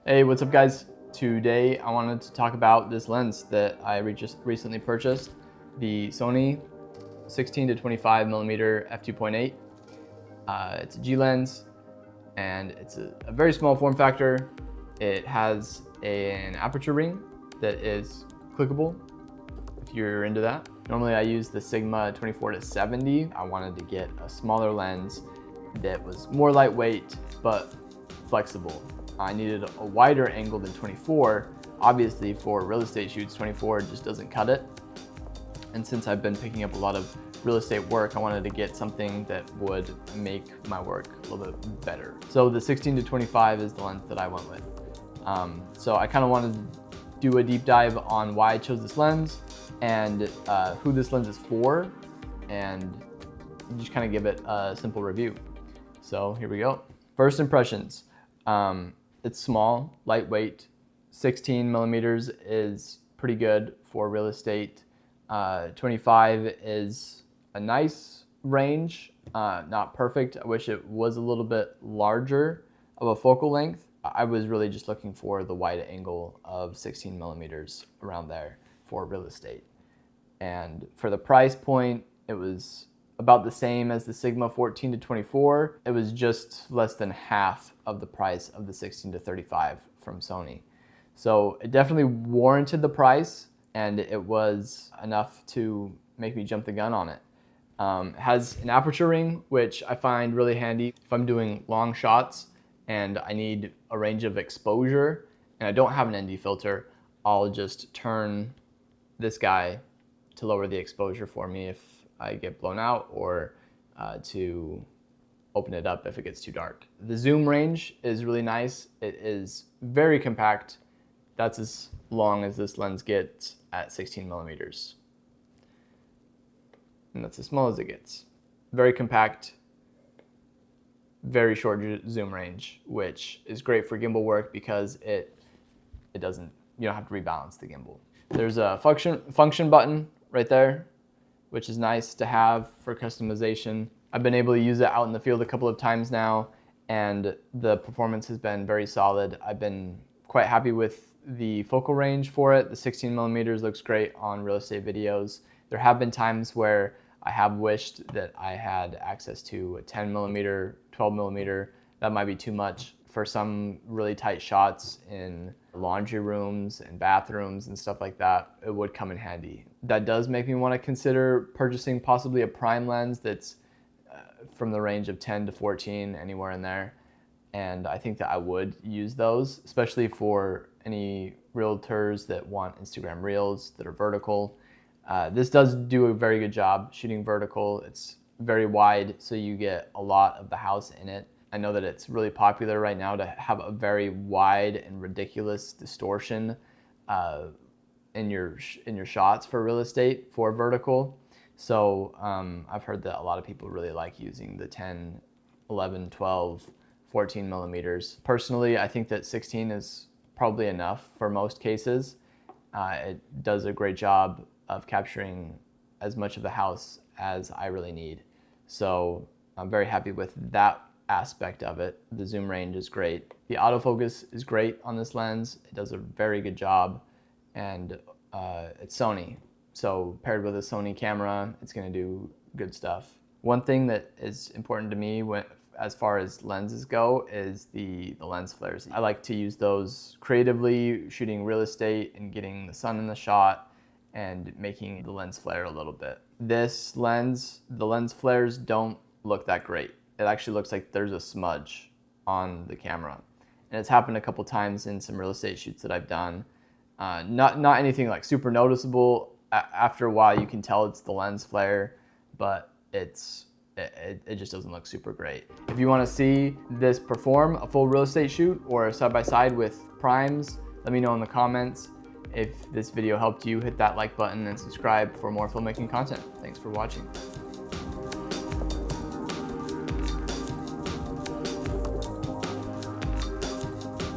Hey, what's up guys? Today I wanted to talk about this lens that I just recently purchased, the Sony 16 to 25 millimeter f2.8. It's a G lens and it's a very small form factor. It has an aperture ring that is clickable if you're into that. Normally I use the Sigma 24 to 70. I wanted to get a smaller lens that was more lightweight but flexible. I needed a wider angle than 24. Obviously for real estate shoots, 24 just doesn't cut it. And since I've been picking up a lot of real estate work, I wanted to get something that would make my work a little bit better. So the 16 to 25 is the lens that I went with. So I kind of wanted to do a deep dive on why I chose this lens and who this lens is for, and just kind of give it a simple review. So here we go. First impressions. It's small, lightweight. 16 millimeters is pretty good for real estate. 25 is a nice range, not perfect. I wish it was a little bit larger of a focal length. I was really just looking for the wide angle of 16 millimeters around there for real estate. And for the price point, it was about the same as the Sigma 14 to 24. It was just less than half of the price of the 16 to 35 from Sony. So it definitely warranted the price, and it was enough to make me jump the gun on it. It has an aperture ring, which I find really handy if I'm doing long shots and I need a range of exposure and I don't have an ND filter. I'll just turn this guy to lower the exposure for me if I get blown out, or to open it up if it gets too dark. The zoom range is really nice. It is very compact. That's as long as this lens gets at 16 millimeters. And that's as small as it gets. Very compact, very short zoom range, which is great for gimbal work because you don't have to rebalance the gimbal. There's a function button right there, which is nice to have for customization. I've been able to use it out in the field a couple of times now, and the performance has been very solid. I've been quite happy with the focal range for it. The 16 millimeters looks great on real estate videos. There have been times where I have wished that I had access to a 10 millimeter, 12 millimeter. That might be too much for some really tight shots in laundry rooms and bathrooms and stuff like that. It would come in handy. That does make me want to consider purchasing possibly a prime lens that's from the range of 10 to 14, anywhere in there. And I think that I would use those, especially for any realtors that want Instagram reels that are vertical. This does do a very good job shooting vertical. It's very wide, so you get a lot of the house in it. I know that it's really popular right now to have a very wide and ridiculous distortion in your shots for real estate for vertical. So I've heard that a lot of people really like using the 10, 11, 12, 14 millimeters. Personally, I think that 16 is probably enough for most cases. It does a great job of capturing as much of the house as I really need. So I'm very happy with that aspect of it. The zoom range is great. The autofocus is great on this lens. It does a very good job, and it's Sony. So paired with a Sony camera, it's gonna do good stuff. One thing that is important to me as far as lenses go is the lens flares. I like to use those creatively, shooting real estate and getting the sun in the shot and making the lens flare a little bit. This lens, the lens flares don't look that great. It actually looks like there's a smudge on the camera. And it's happened a couple times in some real estate shoots that I've done. Not anything like super noticeable. After a while you can tell it's the lens flare, but it just doesn't look super great. If you want to see this perform a full real estate shoot or a side-by-side with primes, let me know in the comments. If this video helped you, hit that like button and subscribe for more filmmaking content. Thanks for watching.